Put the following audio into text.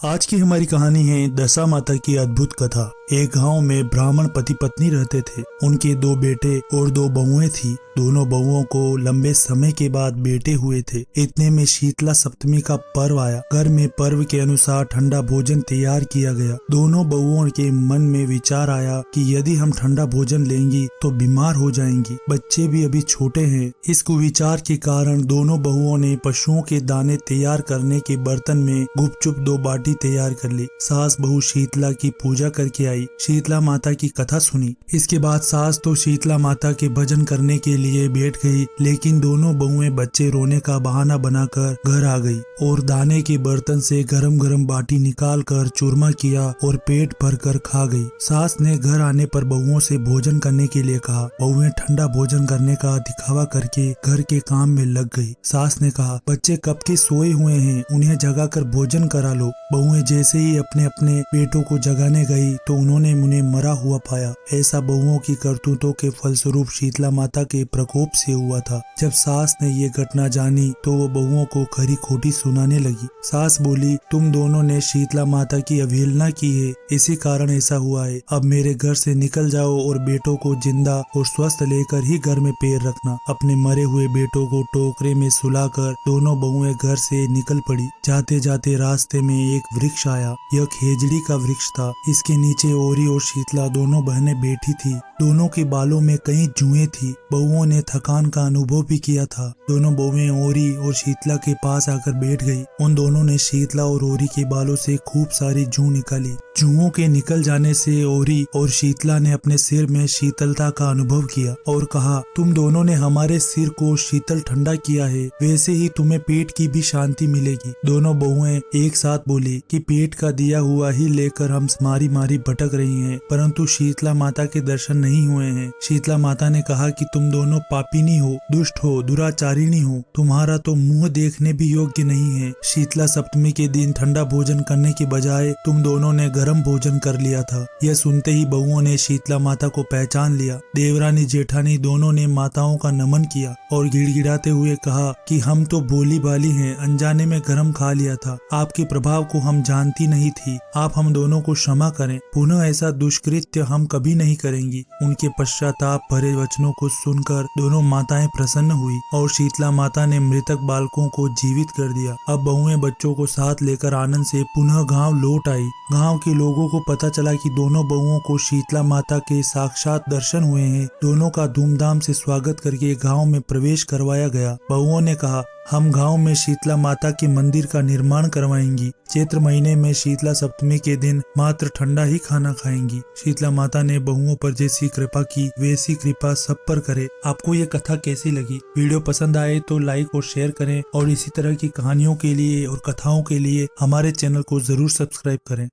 आज की हमारी कहानी है दशा माता की अद्भुत कथा। एक गांव में ब्राह्मण पति पत्नी रहते थे। उनके 2 बेटे और 2 बहुएं थी। दोनों बहुओं को लंबे समय के बाद बेटे हुए थे। इतने में शीतला सप्तमी का पर्व आया। घर में पर्व के अनुसार ठंडा भोजन तैयार किया गया। दोनों बहुओं के मन में विचार आया कि यदि हम ठंडा भोजन लेंगी तो बीमार हो जाएंगी। बच्चे भी अभी छोटे हैं। इस कुविचार के कारण दोनों बहुओं ने पशुओं के दाने तैयार करने के बर्तन में गुपचुप 2 बाटी तैयार कर ली। सास बहू शीतला की पूजा करके आई। शीतला माता की कथा सुनी। इसके बाद सास तो शीतला माता के भजन करने के लिए बैठ गई, लेकिन दोनों बहुएं बच्चे रोने का बहाना बनाकर घर आ गई और दाने के बर्तन से गरम गरम बाटी निकाल कर चूरमा किया और पेट भर कर खा गई। सास ने घर आने पर बहुओं से भोजन करने के लिए कहा। बहुएं ठंडा भोजन करने का दिखावा करके घर के काम में लग गई। सास ने कहा, बच्चे कब के सोए हुए हैं, उन्हें जगा कर भोजन करा लो। बहुएं जैसे ही अपने अपने बेटों को जगाने गई तो उन्होंने उन्हें मरा हुआ पाया। ऐसा बहुओं की करतूतों के फलस्वरूप शीतला माता के प्रकोप से हुआ था। जब सास ने ये घटना जानी तो वो बहुओं को खरी खोटी सुनाने लगी। सास बोली, तुम दोनों ने शीतला माता की अवहेलना की है, इसी कारण ऐसा हुआ है। अब मेरे घर से निकल जाओ और बेटों को जिंदा और स्वस्थ लेकर ही घर में पैर रखना। अपने मरे हुए बेटों को टोकरे में सुलाकर दोनों बहुएं घर से निकल पड़ी। जाते जाते रास्ते में एक वृक्ष आया। यह खेजड़ी का वृक्ष था। इसके नीचे ओरी और शीतला दोनों बहनें बैठी थी। दोनों के बालों में कई जुएं थी। बहुओं ने थकान का अनुभव भी किया था। दोनों बहुएं ओरी और शीतला के पास आकर बैठ गई। उन दोनों ने शीतला और ओरी के बालों से खूब सारी जू निकाली। जुओं के निकल जाने से ओरी और शीतला ने अपने सिर में शीतलता का अनुभव किया और कहा, तुम दोनों ने हमारे सिर को शीतल ठंडा किया है, वैसे ही तुम्हें पेट की भी शांति मिलेगी। दोनों बहुएं एक साथ बोली कि पेट का दिया हुआ ही लेकर हम मारी मारी भटक रही हैं, परंतु शीतला माता के दर्शन नहीं हुए हैं। शीतला माता ने कहा कि तुम दोनों पापिनी हो, दुष्ट हो, दुराचारिणी हो। तुम्हारा तो मुंह देखने भी योग्य नहीं है। शीतला सप्तमी के दिन ठंडा भोजन करने के बजाय तुम दोनों ने गर्म भोजन कर लिया था। यह सुनते ही बहुओं ने शीतला माता को पहचान लिया। देवरानी जेठानी दोनों ने माताओं का नमन किया और गिड़गिड़ाते हुए कहा कि हम तो भोली भाली हैं, अनजाने में गरम खा लिया था। आपके प्रभाव को हम जानती नहीं थी। आप हम दोनों को क्षमा करें। पुनः ऐसा दुष्कृत्य हम कभी नहीं करेंगी। उनके पश्चाताप भरे वचनों को सुनकर दोनों माताएं प्रसन्न हुई और शीतला माता ने मृतक बालकों को जीवित कर दिया। अब बहुएं बच्चों को साथ लेकर आनंद से पुनः गांव लौट आई। गांव के लोगों को पता चला कि दोनों बहुओं को शीतला माता के साक्षात दर्शन हुए हैं। दोनों का धूमधाम से स्वागत करके गांव में प्रवेश करवाया गया। बहुओं ने कहा, हम गांव में शीतला माता के मंदिर का निर्माण करवाएंगी। चैत्र महीने में शीतला सप्तमी के दिन मात्र ठंडा ही खाना खाएंगी। शीतला माता ने बहुओं पर जैसी कृपा की वैसी कृपा सब पर करे। आपको ये कथा कैसी लगी? वीडियो पसंद आए तो लाइक और शेयर करें और इसी तरह की कहानियों के लिए और कथाओं के लिए हमारे चैनल को जरूर सब्सक्राइब करें।